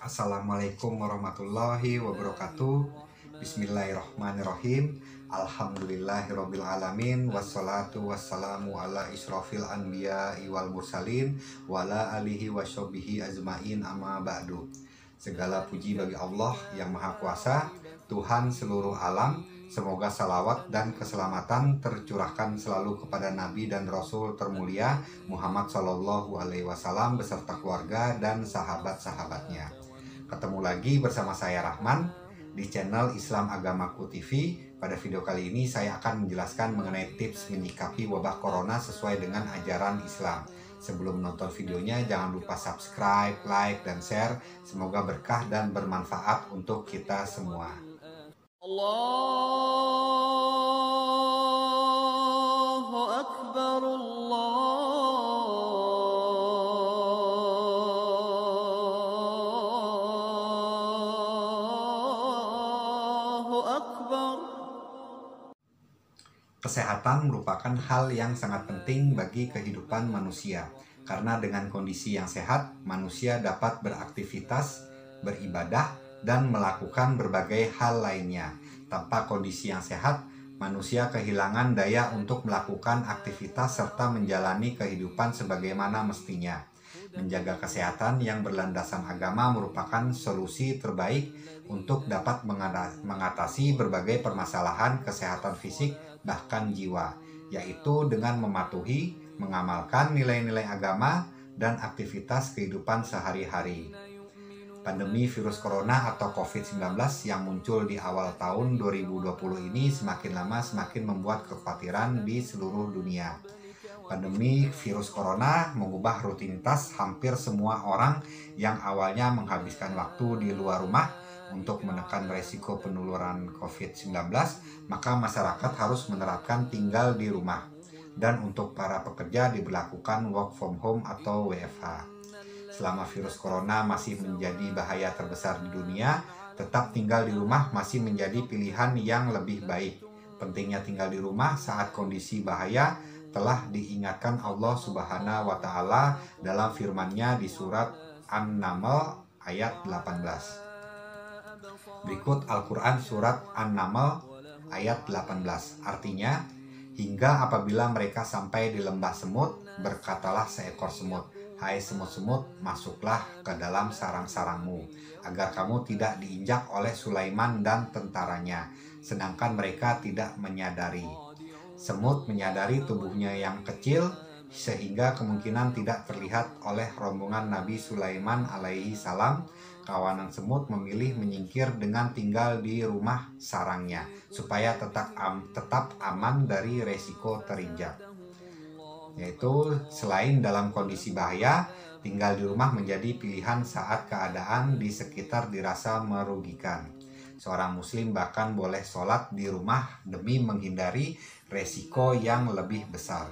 Assalamualaikum warahmatullahi wabarakatuh. Bismillahirrahmanirrahim. Alhamdulillahirabbil alamin wassalatu wassalamu ala isrofil anbiya wal mursalin wala alihi wasyobihi ajmain amma ba'du. Segala puji bagi Allah yang Maha Kuasa, Tuhan seluruh alam. Semoga salawat dan keselamatan tercurahkan selalu kepada Nabi dan Rasul termulia Muhammad Shallallahu Alaihi Wasallam beserta keluarga dan sahabat-sahabatnya. Ketemu lagi bersama saya Rahman di channel Islam Agamaku TV. Pada video kali ini saya akan menjelaskan mengenai tips menyikapi wabah corona sesuai dengan ajaran Islam. Sebelum menonton videonya jangan lupa subscribe, like, dan share. Semoga berkah dan bermanfaat untuk kita semua. Allahu Akbar, Allahu Akbar. Kesehatan merupakan hal yang sangat penting bagi kehidupan manusia. Karena dengan kondisi yang sehat, manusia dapat beraktivitas, beribadah, dan melakukan berbagai hal lainnya. Tanpa kondisi yang sehat, manusia kehilangan daya untuk melakukan aktivitas serta menjalani kehidupan sebagaimana mestinya. Menjaga kesehatan yang berlandasan agama merupakan solusi terbaik untuk dapat mengatasi berbagai permasalahan kesehatan fisik bahkan jiwa, yaitu dengan mematuhi, mengamalkan nilai-nilai agama dan aktivitas kehidupan sehari-hari. Pandemi virus corona atau COVID-19 yang muncul di awal tahun 2020 ini semakin lama semakin membuat kekhawatiran di seluruh dunia. Pandemi virus corona mengubah rutinitas hampir semua orang yang awalnya menghabiskan waktu di luar rumah untuk menekan resiko penularan COVID-19, maka masyarakat harus menerapkan tinggal di rumah. Dan untuk para pekerja diberlakukan work from home atau WFH. Selama virus corona masih menjadi bahaya terbesar di dunia, tetap tinggal di rumah masih menjadi pilihan yang lebih baik. Pentingnya tinggal di rumah saat kondisi bahaya telah diingatkan Allah Subhanahu wa Ta'ala dalam firman-Nya di surat An-Naml ayat 18. Berikut Al-Quran surat An-Naml ayat 18. Artinya, hingga apabila mereka sampai di lembah semut, berkatalah seekor semut, "Hai semut-semut, masuklah ke dalam sarang-sarangmu, agar kamu tidak diinjak oleh Sulaiman dan tentaranya." Sedangkan mereka tidak menyadari. Semut menyadari tubuhnya yang kecil, sehingga kemungkinan tidak terlihat oleh rombongan Nabi Sulaiman alaihi salam. Kawanan semut memilih menyingkir dengan tinggal di rumah sarangnya, supaya tetap aman dari resiko terinjak. Yaitu selain dalam kondisi bahaya, tinggal di rumah menjadi pilihan saat keadaan di sekitar dirasa merugikan. Seorang muslim bahkan boleh sholat di rumah demi menghindari resiko yang lebih besar.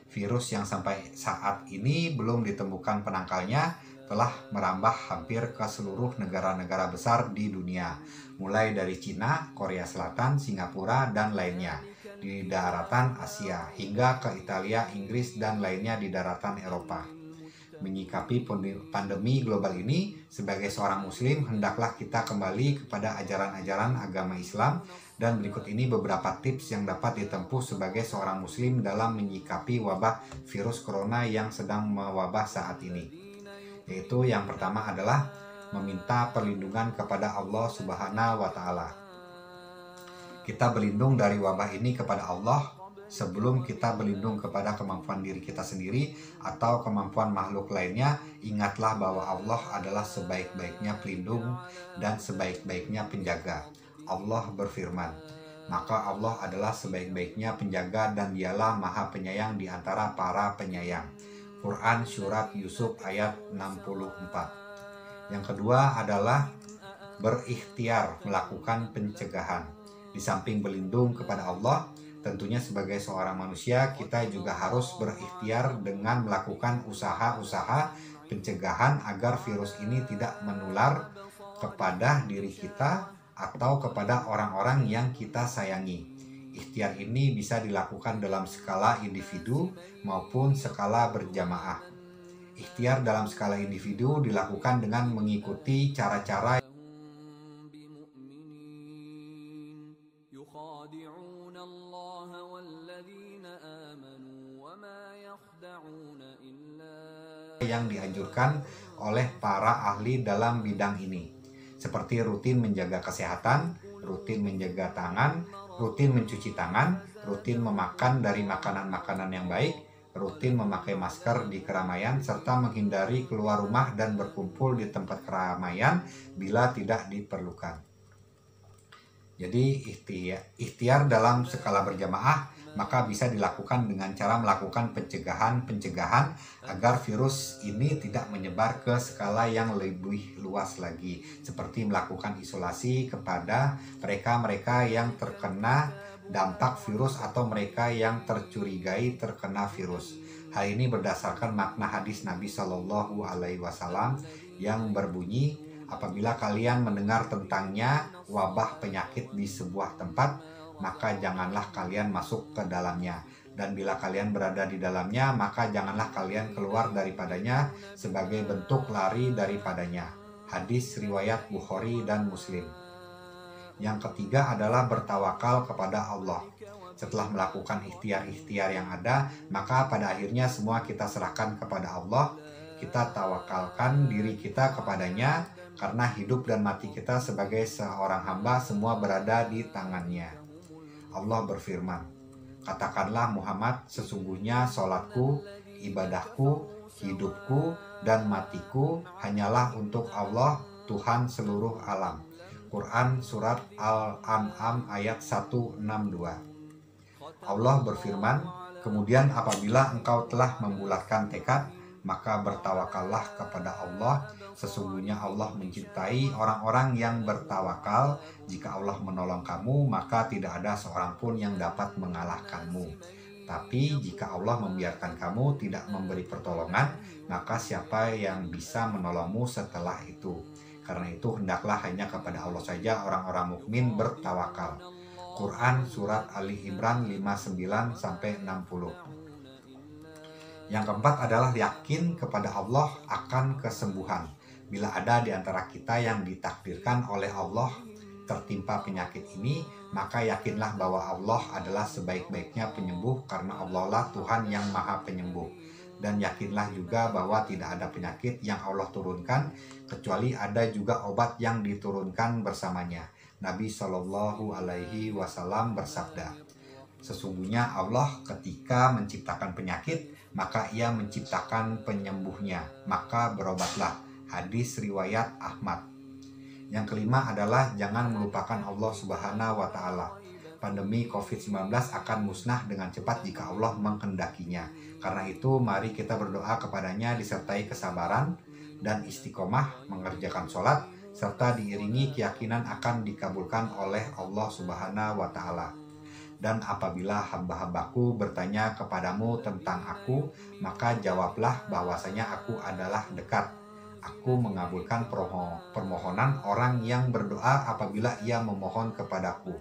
Virus yang sampai saat ini belum ditemukan penangkalnya telah merambah hampir ke seluruh negara-negara besar di dunia, mulai dari Cina, Korea Selatan, Singapura, dan lainnya di daratan Asia, hingga ke Italia, Inggris, dan lainnya di daratan Eropa. Menyikapi pandemi global ini, sebagai seorang muslim, hendaklah kita kembali kepada ajaran-ajaran agama Islam, dan berikut ini beberapa tips yang dapat ditempuh sebagai seorang muslim dalam menyikapi wabah virus corona yang sedang mewabah saat ini. Yaitu yang pertama adalah meminta perlindungan kepada Allah Subhanahu wa Ta'ala. Kita berlindung dari wabah ini kepada Allah sebelum kita berlindung kepada kemampuan diri kita sendiri atau kemampuan makhluk lainnya. Ingatlah bahwa Allah adalah sebaik-baiknya pelindung dan sebaik-baiknya penjaga. Allah berfirman, "Maka Allah adalah sebaik-baiknya penjaga dan Dialah Maha Penyayang di antara para penyayang." Quran surat Yusuf ayat 64. Yang kedua adalah berikhtiar melakukan pencegahan. Di samping berlindung kepada Allah, tentunya sebagai seorang manusia kita juga harus berikhtiar dengan melakukan usaha-usaha pencegahan agar virus ini tidak menular kepada diri kita atau kepada orang-orang yang kita sayangi. Ikhtiar ini bisa dilakukan dalam skala individu maupun skala berjamaah. Ikhtiar dalam skala individu dilakukan dengan mengikuti cara-cara يخادعون الله والذين آمنوا وما يخدعون إلا yang dianjurkan oleh para ahli dalam bidang ini, seperti rutin menjaga kesehatan, rutin menjaga tangan, rutin mencuci tangan, rutin memakan dari makanan-makanan yang baik, rutin memakai masker di keramaian, serta menghindari keluar rumah dan berkumpul di tempat keramaian bila tidak diperlukan. Jadi ikhtiar dalam skala berjamaah maka bisa dilakukan dengan cara melakukan pencegahan agar virus ini tidak menyebar ke skala yang lebih luas lagi, seperti melakukan isolasi kepada mereka yang terkena dampak virus atau mereka yang tercurigai terkena virus. Hal ini berdasarkan makna hadis Nabi Shallallahu Alaihi Wasallam yang berbunyi, apabila kalian mendengar tentangnya wabah penyakit di sebuah tempat, maka janganlah kalian masuk ke dalamnya. Dan bila kalian berada di dalamnya, maka janganlah kalian keluar daripadanya sebagai bentuk lari daripadanya. Hadis riwayat Bukhari dan Muslim. Yang ketiga adalah bertawakal kepada Allah. Setelah melakukan ikhtiar-ikhtiar yang ada, maka pada akhirnya semua kita serahkan kepada Allah. Kita tawakalkan diri kita kepadanya, karena hidup dan mati kita sebagai seorang hamba semua berada di tangannya. Allah berfirman, katakanlah Muhammad, sesungguhnya sholatku, ibadahku, hidupku, dan matiku hanyalah untuk Allah, Tuhan seluruh alam. Quran Surat Al-An'am ayat 162. Allah berfirman, kemudian apabila engkau telah membulatkan tekad, maka bertawakallah kepada Allah. Sesungguhnya Allah mencintai orang-orang yang bertawakal. Jika Allah menolong kamu, maka tidak ada seorang pun yang dapat mengalahkanmu. Tapi jika Allah membiarkan kamu tidak memberi pertolongan, maka siapa yang bisa menolongmu setelah itu? Karena itu hendaklah hanya kepada Allah saja orang-orang mukmin bertawakal. Quran Surat Ali Imran 59-60. Yang keempat adalah yakin kepada Allah akan kesembuhan. Bila ada di antara kita yang ditakdirkan oleh Allah tertimpa penyakit ini, maka yakinlah bahwa Allah adalah sebaik-baiknya penyembuh, karena Allah lah Tuhan yang maha penyembuh. Dan yakinlah juga bahwa tidak ada penyakit yang Allah turunkan, kecuali ada juga obat yang diturunkan bersamanya. Nabi Shallallahu Alaihi Wasallam bersabda, sesungguhnya Allah ketika menciptakan penyakit, maka ia menciptakan penyembuhnya, maka berobatlah. Hadis riwayat Ahmad. Yang kelima adalah jangan melupakan Allah Subhanahu wa Ta'ala. Pandemi COVID-19 akan musnah dengan cepat jika Allah menghendakinya. Karena itu mari kita berdoa kepadanya disertai kesabaran dan istiqomah mengerjakan sholat, serta diiringi keyakinan akan dikabulkan oleh Allah Subhanahu wa Ta'ala. Dan apabila hamba-hambaku bertanya kepadamu tentang aku, maka jawablah bahwasanya aku adalah dekat. Aku mengabulkan permohonan orang yang berdoa apabila ia memohon kepadaku.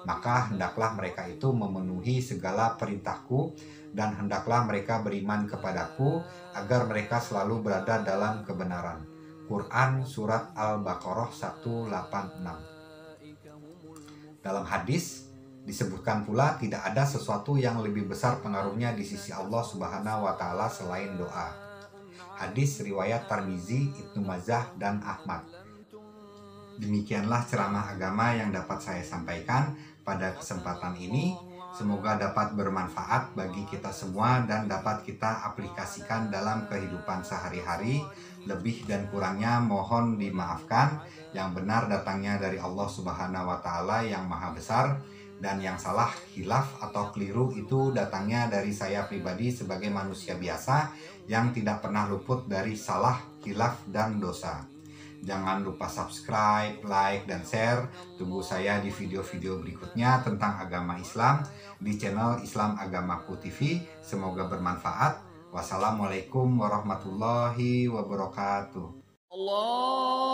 Maka hendaklah mereka itu memenuhi segala perintahku, dan hendaklah mereka beriman kepadaku agar mereka selalu berada dalam kebenaran. Quran Surat Al-Baqarah 186. Dalam hadis disebutkan pula tidak ada sesuatu yang lebih besar pengaruhnya di sisi Allah Subhanahu wa Ta'ala selain doa. Hadis riwayat Tirmizi, Ibnu Majah, dan Ahmad. Demikianlah ceramah agama yang dapat saya sampaikan pada kesempatan ini. Semoga dapat bermanfaat bagi kita semua dan dapat kita aplikasikan dalam kehidupan sehari-hari. Lebih dan kurangnya mohon dimaafkan. Yang benar datangnya dari Allah Subhanahu wa Ta'ala yang Maha Besar, dan yang salah, khilaf atau keliru itu datangnya dari saya pribadi sebagai manusia biasa yang tidak pernah luput dari salah, khilaf, dan dosa. Jangan lupa subscribe, like, dan share. Tunggu saya di video-video berikutnya tentang agama Islam di channel Islam Agamaku TV. Semoga bermanfaat. Wassalamualaikum warahmatullahi wabarakatuh. Allah